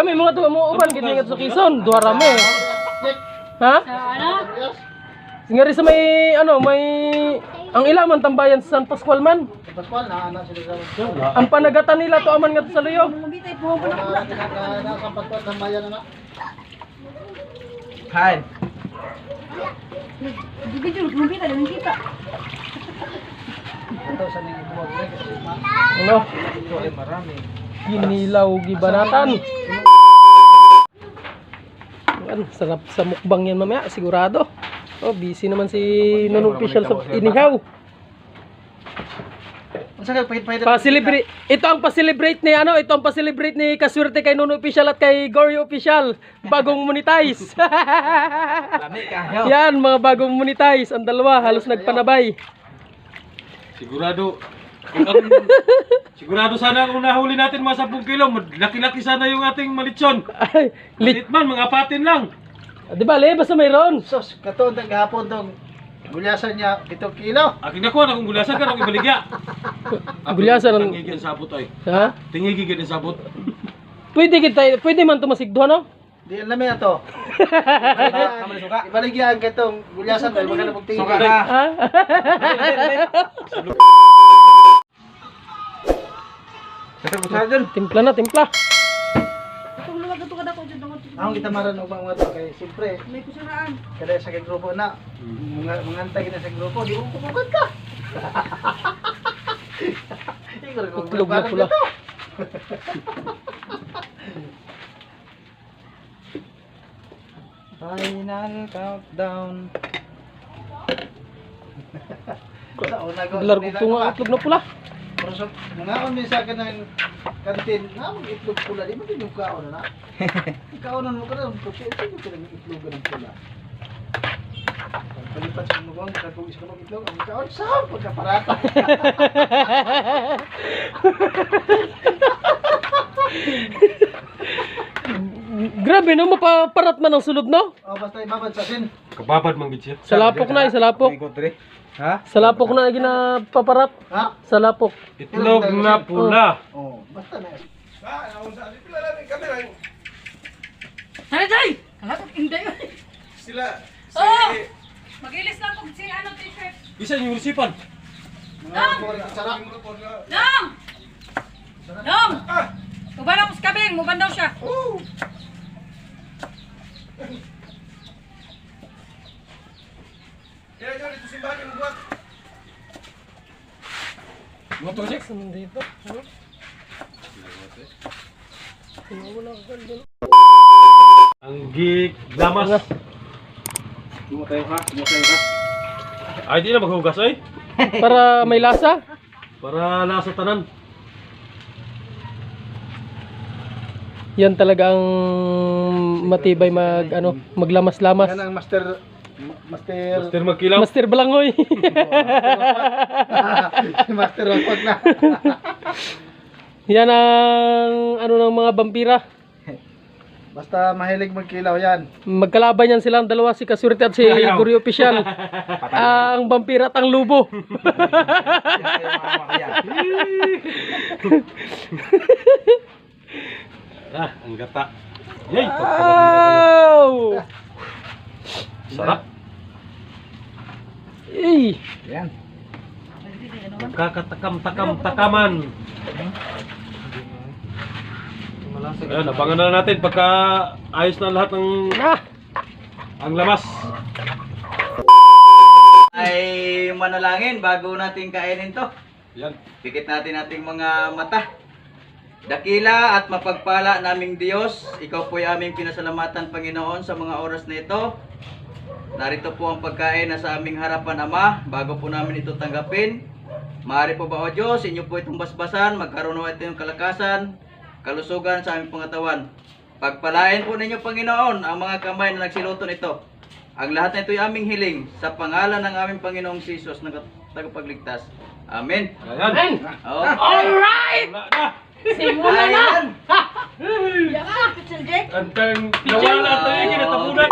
Kami mga tuwa mo uban gid nga sa Quezon, duha rami. Ha? Ano? Singari sa may may ang ilaman tambayan sa San Pascual man. Pascual na anak sila sa. Ang panagatan nila to aman nga to sa Luyo. Mabitay po mo na. Sa Pascual sa bayan na. Kain. Bigyan mo mabitay lang kita. Ito sa ning buwag kasi ma. Ano? Ito ay marami. Ginilaw gibanatan. Ang sarap sa mukbang yan mamaya, sigurado. Oh, busy naman si non official sa inihaw. Unsa kay pahit-pahit? Pa-celebrate. Ito ang pa-celebrate ni ito ang pa-celebrate ni Kaswerte kay Nono Official at kay Gory Official. Bagong monetize. Lami ka. Yan, mga bagong monetize. Ang dalawa halos nagpanabay. Sigurado. Sigurado sana kung nahuli natin mga 10 kilo, laki-laki sana yung ating malitson. Ay, Lit man, mga apatin lang. di ba, basta mayroon. Sos, katon tag gahapon tong gulyasan niya 7 kilo. Aking nakuha na kung gulasan ka, akong ibaligya. Gulyasan ng... Tingigin sabot ay. Ha? Tingigin sabot. Pwede man tumasigdo, no? Di alam niya to. Ibaligyan katong gulyasan ay magana pag tingin. Suka na. Ha? Ito busara dun. Timpla na, timpla. Itong luwag ito kada ko dyan. Ang kita maran og mga to kay siyempre May kusaraan. kada sa kay grupo na mangantay na sa grupo di ko kumugad ka. Itlog na pula. Final countdown. Gelar ko nga itlog na pula. Pero sa mga sa kanang kantin, na itlog pula di mo din yung kaon na. Kaonan mo kada puti ito yung itlog ng pula. Palipat sa mga bang kung isa ka itlog, ang kaon sa pagkaparata. Grabe no, mapaparat man ang sulod no? Oh, basta ibabad sa sin. Kababad mang gitsit. Sa lapok na, sa lapok. Ha? Sa lapok na ginapaparat. Ha? Sa lapok. Itlog na pula. Oh, basta na. Tara, Jay! Kalakot, hindi. Sila. Oh! Magilis lang kung si ano t-shirt. Isa yung resipan. Mga sarap. Dong! Dong! Kubala ko sa kabing, mubandaw siya. Motor check sa dito. Ang gig damas. Sumutayo ka. Sumutayo ka. Ay, di na maghugas ay. Para may lasa. Para nasa tanan. Yan talaga ang matibay maglamas-lamas. Yan ang master Master magkilaw. Master Balangoy. master rock na. Yan ang ng mga vampira. Basta mahilig magkilaw yan. Magkalaban yan silang dalawa, si Kaswerte at si Ayaw. Gory Official. Ang vampira at ang lubo. Ang gata. Yay, Wow! sarap. Eh, Yan. Kakatakam-takaman. Ayan, abangan na natin pagka ayos na lahat ng ang lamas. Ay manalangin bago natin kainin to. Yan. Pikit natin ating mga mata. Dakila at mapagpala naming Diyos, ikaw po ay aming pinasalamatan, Panginoon, sa mga oras na ito. Narito po ang pagkain na sa aming harapan, Ama, bago po namin ito tanggapin. Maaari po ba, O Diyos, inyo po itong basbasan, magkaroon na ito yung kalakasan, kalusugan sa aming pangatawan. Pagpalain po ninyo, Panginoon, ang mga kamay na nagsiluto nito. Ang lahat na ito ay aming hiling, sa pangalan ng aming Panginoong Jesus na tagapagligtas. Amen. Ayan. Oh. alright! Wala na. Simula na! Ayan. Yaka, Pixel Jake. Antang nawala tayo, kinatabunan.